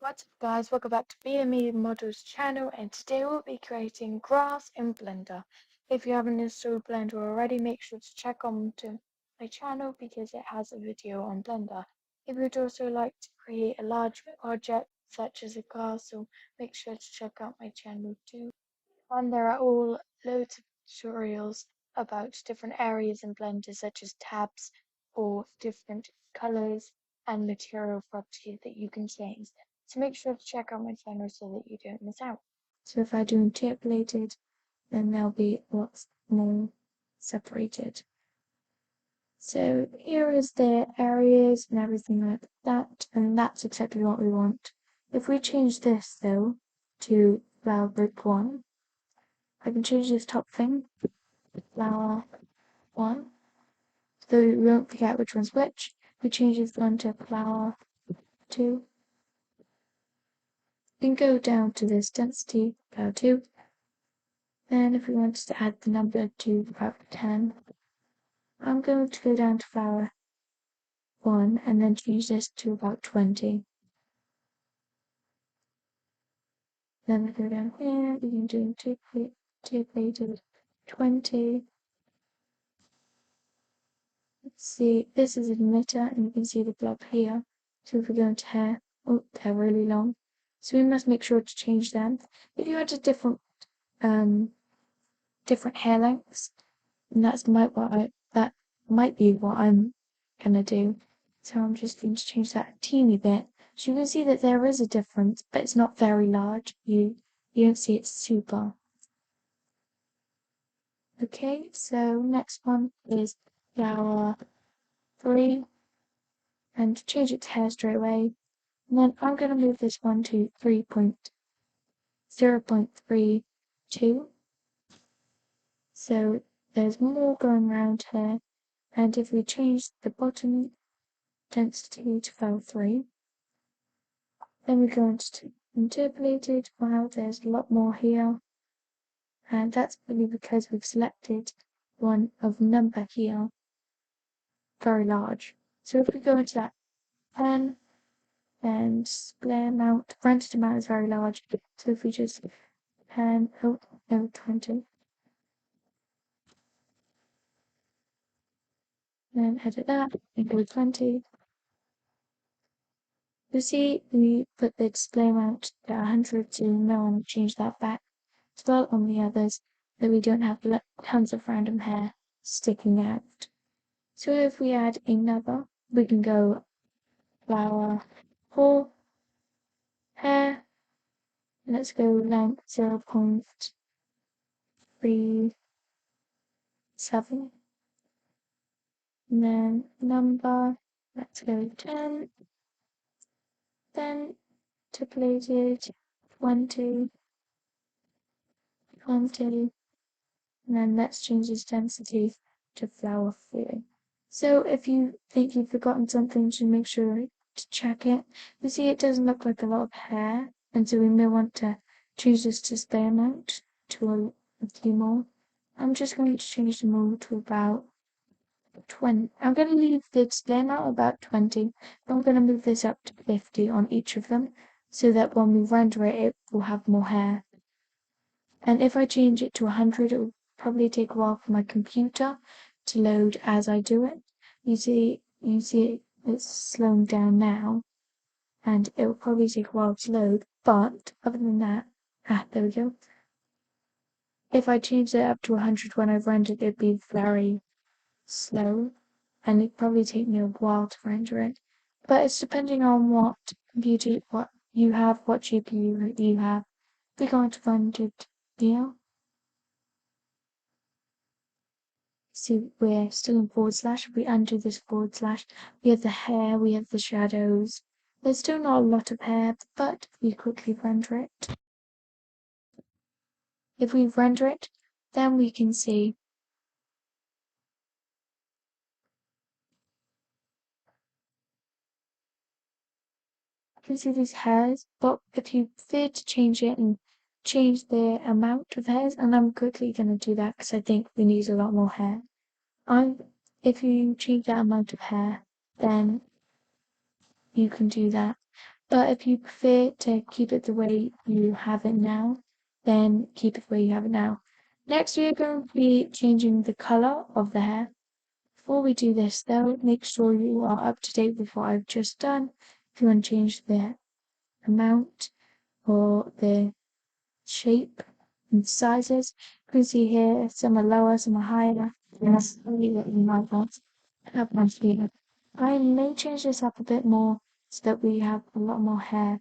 What's up guys, welcome back to BME Models channel, and today we'll be creating grass in Blender. If you haven't installed Blender already, make sure to check on to my channel because it has a video on Blender. If you'd also like to create a large project such as a castle, make sure to check out my channel too. And there are all loads of tutorials about different areas in Blender such as tabs or different colors and material properties that you can change. So make sure to check out my channel so that you don't miss out. So if I do interpolated, then there'll be lots more separated. So here is the areas and everything like that, and that's exactly what we want. If we change this though to flower group 1, I can change this top thing, flower 1, so we won't forget which one's which. We change this one to flower 2. We can go down to this density, flower 2. Then if we wanted to add the number to about 10, I'm going to go down to flower 1 and then change this to about 20. Then we go down here, we can do interpolated 20. Let's see, this is an emitter, and you can see the blob here. So if we go into hair, oh, they're really long. So we must make sure to change them. If you had a different hair lengths, and that might be what I'm gonna do. So I'm just going to change that a teeny bit. So you can see that there is a difference, but it's not very large. You don't see it's super. Okay, so next one is flower 3, and change it to hair straight away. And then I'm going to move this one to 0.32. So there's more going around here. And if we change the bottom density to flower 3, then we go into interpolated. Wow, there's a lot more here. And that's really because we've selected one of number here, very large. So if we go into that pen, and display amount, rented amount is very large. So if we just pen, 20, then edit that and go 20. You see, we put the display amount to 100, so now I'm change that back as well on the others, so we don't have tons of random hair sticking out. So if we add another, we can go flower 4, hair, let's go length 0.37, and then number, let's go 10, then interpolated 20, and then let's change this density to flower 3. So if you think you've forgotten something, you should make sure to check it. You see it doesn't look like a lot of hair, and so we may want to change this display amount to a few more. I'm just going to change them all to about 20. I'm going to leave the display amount about 20, but I'm going to move this up to 50 on each of them, so that when we render it, it will have more hair. And if I change it to 100, it will probably take a while for my computer to load as I do it. You see it's slowing down now, and it will probably take a while to load, but other than that, there we go. If I change it up to 100 when I've rendered, it'd be very slow, and it'd probably take me a while to render it. But it's depending on what computer, what you have, what GPU you have. We're going to render it here. See, we're still in forward slash. If we undo this forward slash, we have the hair, we have the shadows. There's still not a lot of hair, but we quickly render it. If we render it, then we can see these hairs, but if you fear to change it and change the amount of hairs, and I'm quickly going to do that because I think we need a lot more hair. If you change that amount of hair, then you can do that. But if you prefer to keep it the way you have it now, then keep it the way you have it now. Next, we are going to be changing the color of the hair. Before we do this, though, make sure you are up to date with what I've just done. If you want to change the amount or the shape and sizes, you can see here some are lower, some are higher. That's really what you might want. Have one here. I may change this up a bit more so that we have a lot more hair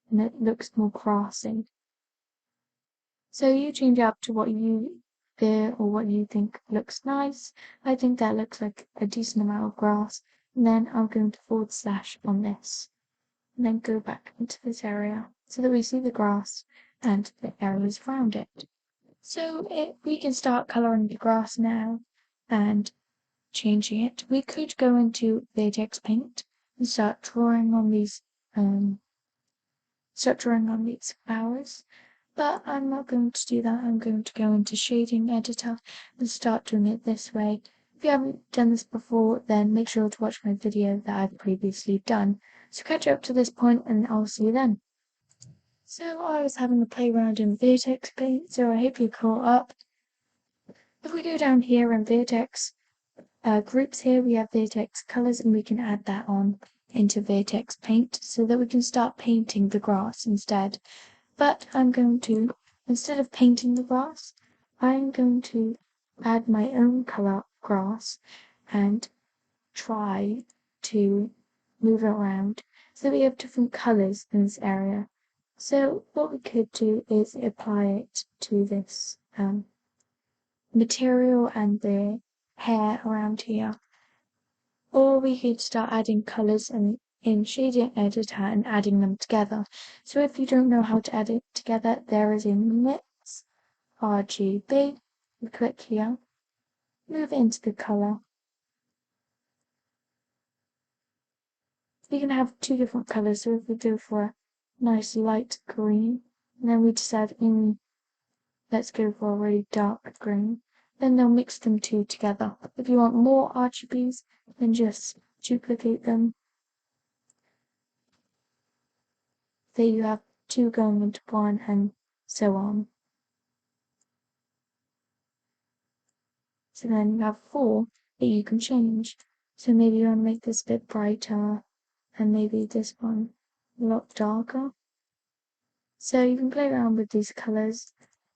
and it looks more grassy. So you change it up to what you feel or what you think looks nice. I think that looks like a decent amount of grass. And then I'm going to forward slash on this. And then go back into this area so that we see the grass and the areas around it. So we can start coloring the grass now and changing it. We could go into Vertex Paint and start drawing on these flowers. But I'm not going to do that. I'm going to go into Shading Editor and start doing it this way. If you haven't done this before, then make sure to watch my video that I've previously done. So catch up to this point and I'll see you then. So I was having a play around in Vertex Paint, so I hope you caught up. If we go down here in Vertex groups here, we have Vertex colors and we can add that on into Vertex Paint so that we can start painting the grass instead. But I'm going to, instead of painting the grass, I'm going to add my own color grass and try to move it around so that we have different colors in this area. So what we could do is apply it to this material and the hair around here. Or we could start adding colors in Shading Editor and adding them together. So if you don't know how to add it together, there is a Mix RGB. We click here, move into the color. We can have two different colors. So if we go for a nice light green, and then we decide, let's go for a really dark green, then they'll mix them two together. If you want more RGBs, then just duplicate them. There you have two going into one, and so on. So then you have four that you can change. So maybe you want to make this a bit brighter, and maybe this one a lot darker. So you can play around with these colors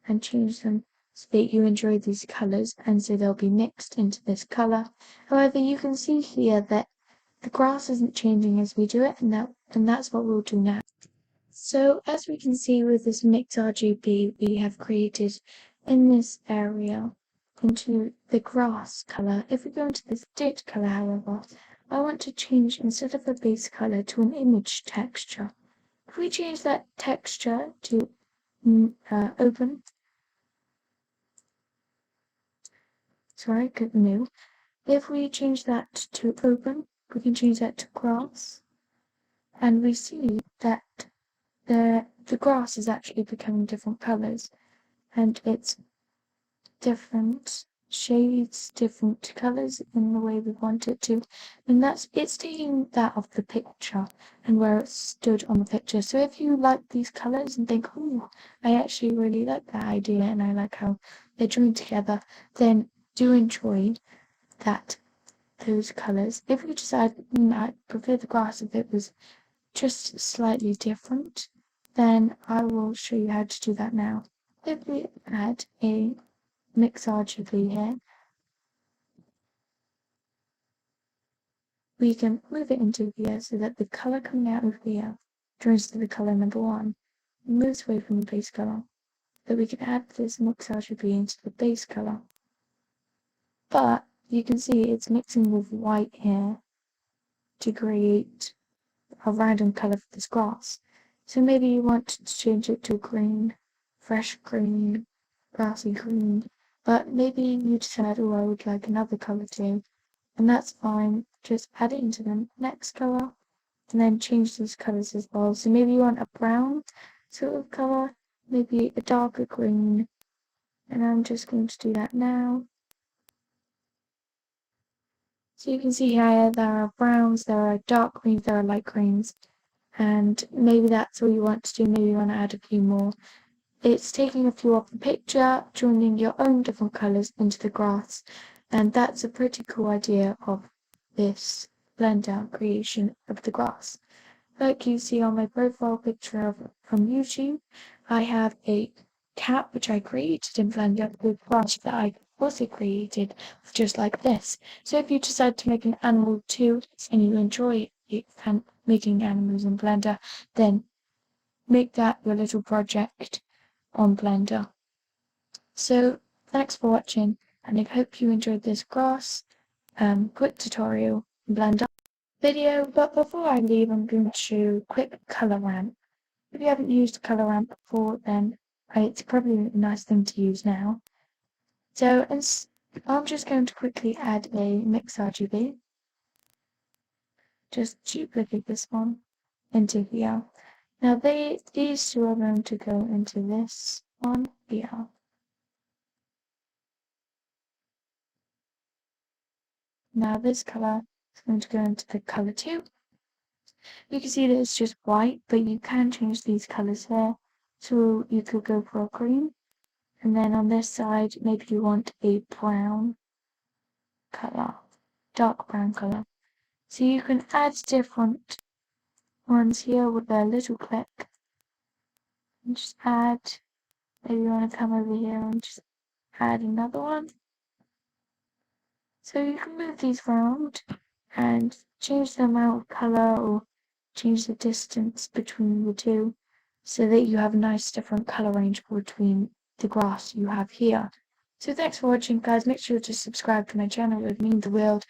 and change them so that you enjoy these colors, and so they'll be mixed into this color. However, you can see here that the grass isn't changing as we do it, and that's what we'll do now. So as we can see with this Mix RGB, we have created in this area into the grass color. If we go into this date color, however, I want to change instead of a base color to an image texture. If we change that texture to open, sorry, click new. If we change that to open, we can change that to grass, and we see that the grass is actually becoming different colors, and it's different shades, different colors in the way we want it to, and it's taking that off the picture and where it stood on the picture. So if you like these colors and think, oh, I actually really like that idea and I like how they're joined together, then do enjoy those colors. If you decide I prefer the grass if it was just slightly different, then I will show you how to do that now. If we add a Mix RGB here, we can move it into here so that the color coming out of here joins to the color number one and moves away from the base color. That we can add this Mix RGB into the base color. But you can see it's mixing with white here to create a random color for this grass. So maybe you want to change it to green, fresh green, grassy green, but maybe you decide, oh, I would like another color too, and that's fine. Just add it into the next color and then change these colors as well. So maybe you want a brown sort of color, maybe a darker green, and I'm just going to do that now. So you can see here there are browns, there are dark greens, there are light greens, and maybe that's all you want to do. Maybe you want to add a few more. It's taking a few off the picture, joining your own different colours into the grass, and that's a pretty cool idea of this blender creation of the grass. Like you see on my profile picture from YouTube, I have a cat which I created in Blender with grass that I also created just like this. So if you decide to make an animal too and you enjoy making animals in Blender, then make that your little project on Blender. So thanks for watching, and I hope you enjoyed this grass quick tutorial in Blender video. But before I leave, I'm going to show a quick color ramp. If you haven't used a color ramp before, then it's probably a nice thing to use now. So I'm just going to quickly add a mix RGB. Just duplicate this one into here. Now these two are going to go into this one here. Now this color is going to go into the color 2. You can see that it's just white, but you can change these colors here. So you could go for a green. And then on this side, maybe you want a brown color, dark brown color. So you can add different ones here with a little click. And just add, maybe you want to come over here and just add another one. So you can move these around and change the amount of color or change the distance between the two so that you have a nice different color range between the grass you have here. So thanks for watching, guys. Make sure to subscribe to my channel. It would mean the world.